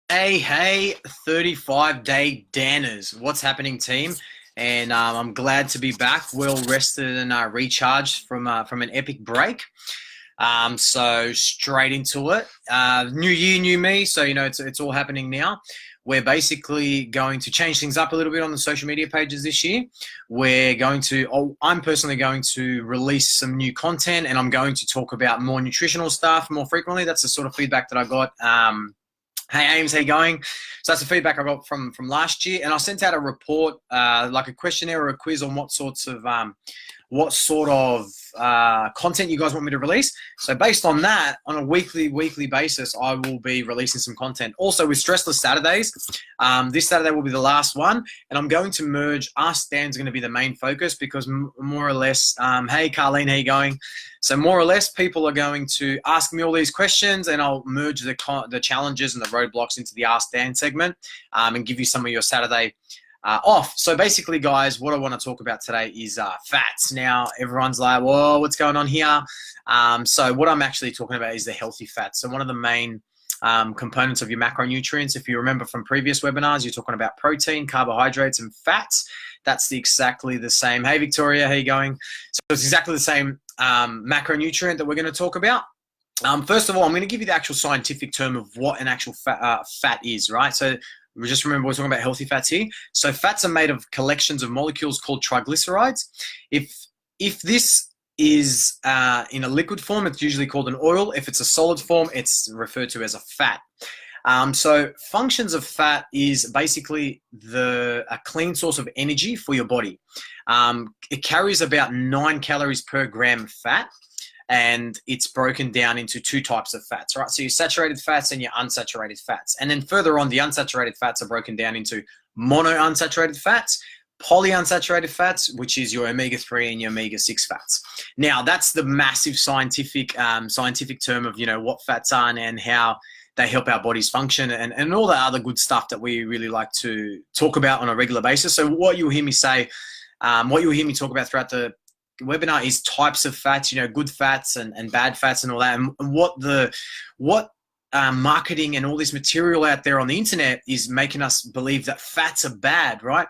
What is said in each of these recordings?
Hey, 35-day Danners. What's happening, team? And I'm glad to be back, well rested and recharged from an epic break. So straight into it. New year, new me. So it's all happening now. We're basically going to change things up a little bit on the social media pages this year. I'm personally going to release some new content, and I'm going to talk about more nutritional stuff more frequently. That's the sort of feedback that I got. Hey Ames, how you going? So that's the feedback I got from last year, and I sent out a report, like a questionnaire or a quiz on what sort of content you guys want me to release. So based on that, on a weekly basis, I will be releasing some content. Also with Stressless Saturdays, this Saturday will be the last one, and I'm going to merge Ask Dan's going to be the main focus because more or less, hey Carlene, how you going? So more or less, people are going to ask me all these questions, and I'll merge the challenges and the roadblocks into the Ask Dan segment, and give you some of your Saturday off. So basically, guys, what I want to talk about today is fats. Now, everyone's like, whoa, what's going on here? So what I'm actually talking about is the healthy fats. So one of the main components of your macronutrients, if you remember from previous webinars, you're talking about protein, carbohydrates, and fats. That's exactly the same. Hey, Victoria, how you going? So it's exactly the same macronutrient that we're going to talk about. First of all, I'm going to give you the actual scientific term of what an actual fat is, right? So just remember, we're talking about healthy fats here. So fats are made of collections of molecules called triglycerides. If this is in a liquid form, it's usually called an oil. If it's a solid form, it's referred to as a fat. So functions of fat is basically a clean source of energy for your body. It carries about 9 calories per gram of fat, and it's broken down into 2 types of fats, right? So your saturated fats and your unsaturated fats. And then further on, the unsaturated fats are broken down into monounsaturated fats, polyunsaturated fats, which is your omega-3 and your omega-6 fats. Now, that's the massive scientific term of, what fats are and how they help our bodies function and all the other good stuff that we really like to talk about on a regular basis. So what you'll hear me say, what you'll hear me talk about throughout the webinar is types of fats, good fats and bad fats and all that, and what marketing and all this material out there on the internet is making us believe that fats are bad, right?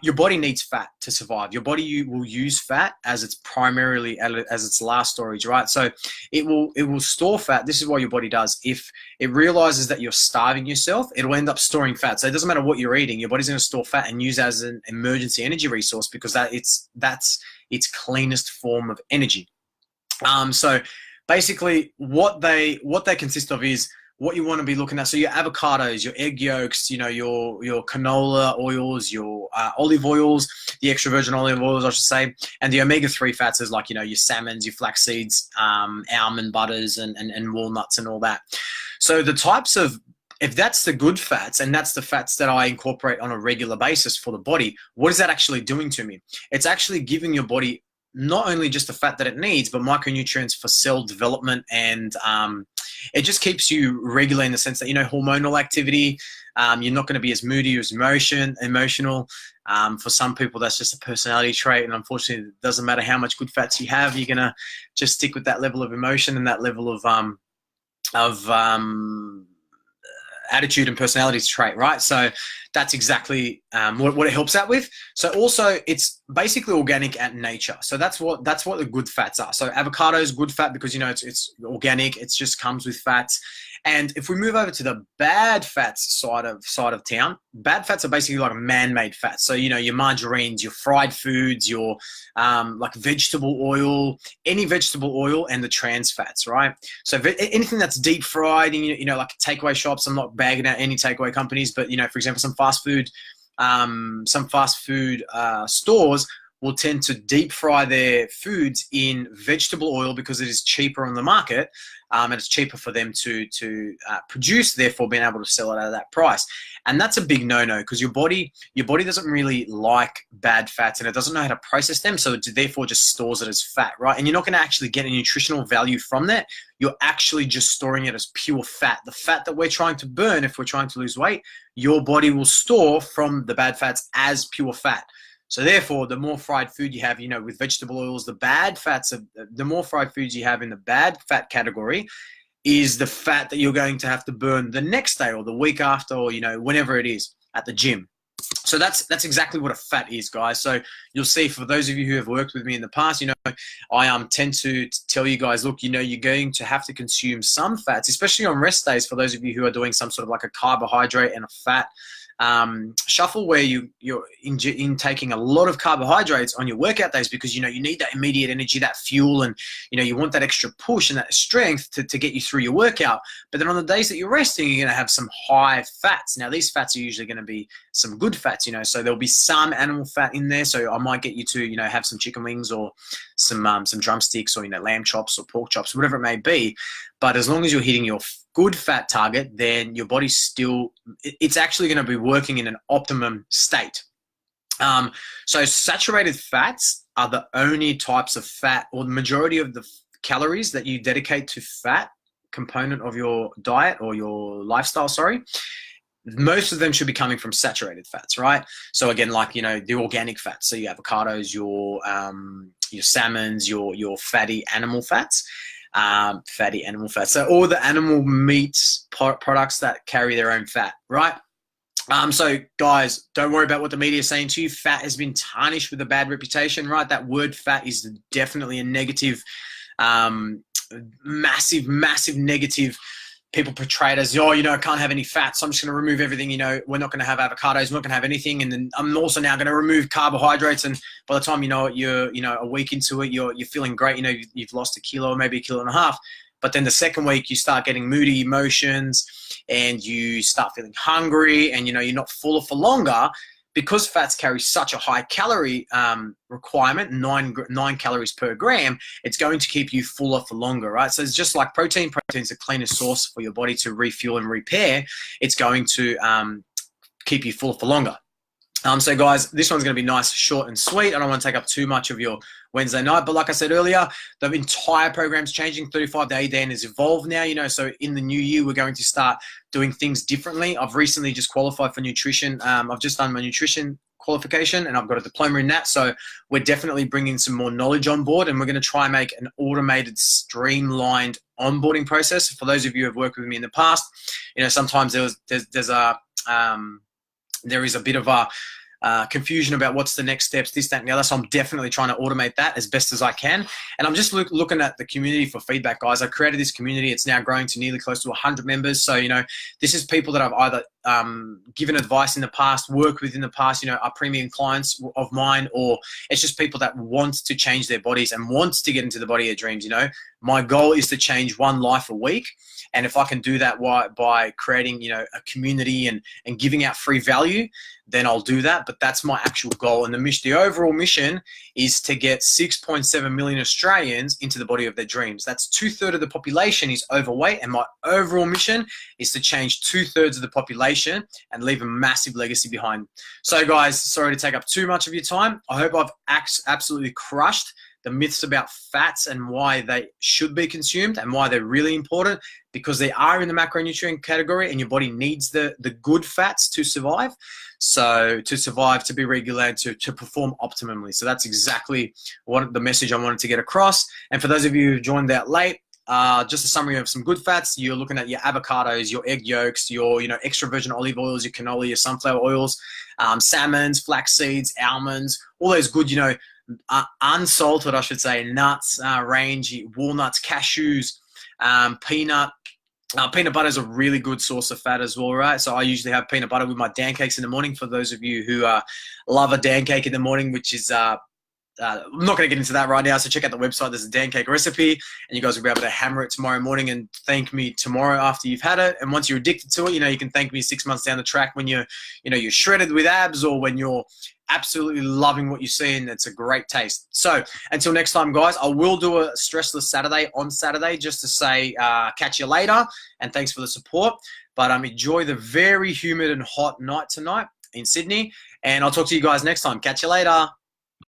Your body needs fat to survive. Your body will use fat as its last storage, right? So it will store fat. This is what your body does. If it realizes that you're starving yourself, it'll end up storing fat. So it doesn't matter what you're eating, your body's going to store fat and use it as an emergency energy resource because that's its cleanest form of energy. So basically what they consist of is what you want to be looking at. So your avocados, your egg yolks, your canola oils, your olive oils, the extra virgin olive oils, I should say, and the omega-3 fats is like, your salmons, your flax seeds, almond butters, and walnuts and all that. So the types of, if that's the good fats and that's the fats that I incorporate on a regular basis for the body, what is that actually doing to me? It's actually giving your body not only just the fat that it needs, but micronutrients for cell development, and it just keeps you regular in the sense that, hormonal activity, you're not going to be as moody or as emotional. For some people, that's just a personality trait, and unfortunately, it doesn't matter how much good fats you have, you're going to just stick with that level of emotion and that level of attitude and personality trait, right? So that's exactly what it helps out with. So also, it's basically organic at nature. So that's what the good fats are. So avocado is good fat because it's organic. It just comes with fats. And if we move over to the bad fats side of town, bad fats are basically like man-made fats. So your margarines, your fried foods, your like vegetable oil, any vegetable oil, and the trans fats, right? So anything that's deep fried, and like takeaway shops. I'm not bagging out any takeaway companies, but for example, some fast food stores will tend to deep fry their foods in vegetable oil because it is cheaper on the market, and it's cheaper for them to produce, therefore being able to sell it at that price. And that's a big no-no because your body doesn't really like bad fats and it doesn't know how to process them, so it therefore just stores it as fat, right? And you're not going to actually get a nutritional value from that. You're actually just storing it as pure fat. The fat that we're trying to burn, if we're trying to lose weight, your body will store from the bad fats as pure fat. So therefore, the more fried food you have, with vegetable oils, the more fried foods you have in the bad fat category, is the fat that you're going to have to burn the next day or the week after, or, you know, whenever it is at the gym. So that's exactly what a fat is, guys. So you'll see, for those of you who have worked with me in the past, you know, I tend to tell you guys, look, you know, you're going to have to consume some fats, especially on rest days, for those of you who are doing some sort of like a carbohydrate and a fat shuffle, where you're intaking a lot of carbohydrates on your workout days, because, you know, you need that immediate energy, that fuel, and, you know, you want that extra push and that strength to get you through your workout. But then on the days that you're resting, you're going to have some high fats. Now, these fats are usually going to be some good fats, you know, so there'll be some animal fat in there. So I might get you to, you know, have some chicken wings or some drumsticks, or, you know, lamb chops or pork chops, whatever it may be. But as long as you're hitting your good fat target, then your body's still, it's actually going to be working in an optimum state. So saturated fats are the only types of fat, or the majority of the calories that you dedicate to fat component of your diet or your lifestyle, sorry. Most of them should be coming from saturated fats, right? So again, like, you know, the organic fats, so your avocados, your salmons, your fatty animal fats. So all the animal meats products that carry their own fat, right? So guys, don't worry about what the media is saying to you. Fat has been tarnished with a bad reputation, right? That word fat is definitely a negative, massive negative. People portray it as, oh, you know, I can't have any fat, so I'm just going to remove everything. You know, we're not going to have avocados, we're not going to have anything, and then I'm also now going to remove carbohydrates. And by the time you know it, you're, you know, a week into it, you're feeling great. You know, you've lost 1 kilo, maybe 1.5 kilos. But then the second week, you start getting moody emotions, and you start feeling hungry, and, you know, you're not fuller for longer. Because fats carry such a high calorie requirement, 9 calories per gram, it's going to keep you fuller for longer, right? So it's just like protein. Protein's the cleanest source for your body to refuel and repair. It's going to keep you fuller for longer. So guys, this one's going to be nice, short and sweet. I don't want to take up too much of your Wednesday night, but like I said earlier, the entire program's changing. 35-day Dan has evolved now, you know, so in the new year, we're going to start doing things differently. I've recently just qualified for nutrition. I've just done my nutrition qualification, and I've got a diploma in that. So we're definitely bringing some more knowledge on board, and we're going to try and make an automated, streamlined onboarding process. For those of you who have worked with me in the past, you know, sometimes there is a bit of a confusion about what's the next steps, this, that, and the other. So I'm definitely trying to automate that as best as I can. And I'm just looking at the community for feedback, guys. I created this community. It's now growing to nearly close to 100 members. So, you know, this is people that I've either given advice in the past, worked with in the past, you know, are premium clients of mine, or it's just people that want to change their bodies and want to get into the body of their dreams. You know, my goal is to change one life a week. And if I can do that by creating, you know, a community and giving out free value, then I'll do that. But that's my actual goal. And the overall mission is to get 6.7 million Australians into the body of their dreams. That's 2/3 of the population is overweight. And my overall mission is to change 2/3 of the population and leave a massive legacy behind. So guys, sorry to take up too much of your time. I hope I've absolutely crushed the myths about fats and why they should be consumed and why they're really important, because they are in the macronutrient category, and your body needs the good fats to survive. So to survive, to be regulated, to perform optimally. So that's exactly what the message I wanted to get across. And for those of you who joined out late, just a summary of some good fats. You're looking at your avocados, your egg yolks, your, you know, extra virgin olive oils, your canola, your sunflower oils, salmons, flax seeds, almonds, all those good, you know, unsalted, I should say, nuts, range, walnuts, cashews, peanut. Peanut butter is a really good source of fat as well, right? So I usually have peanut butter with my Dan cakes in the morning. For those of you who love a Dan cake in the morning, which is I'm not going to get into that right now, so check out the website. There's a Dan cake recipe, and you guys will be able to hammer it tomorrow morning and thank me tomorrow after you've had it. And once you're addicted to it, you know, you can thank me 6 months down the track when you're shredded with abs, or when you're absolutely loving what you see, and it's a great taste. So until next time, guys, I will do a stressless Saturday on Saturday, just to say catch you later, and thanks for the support. But enjoy the very humid and hot night tonight in Sydney, and I'll talk to you guys next time. Catch you later.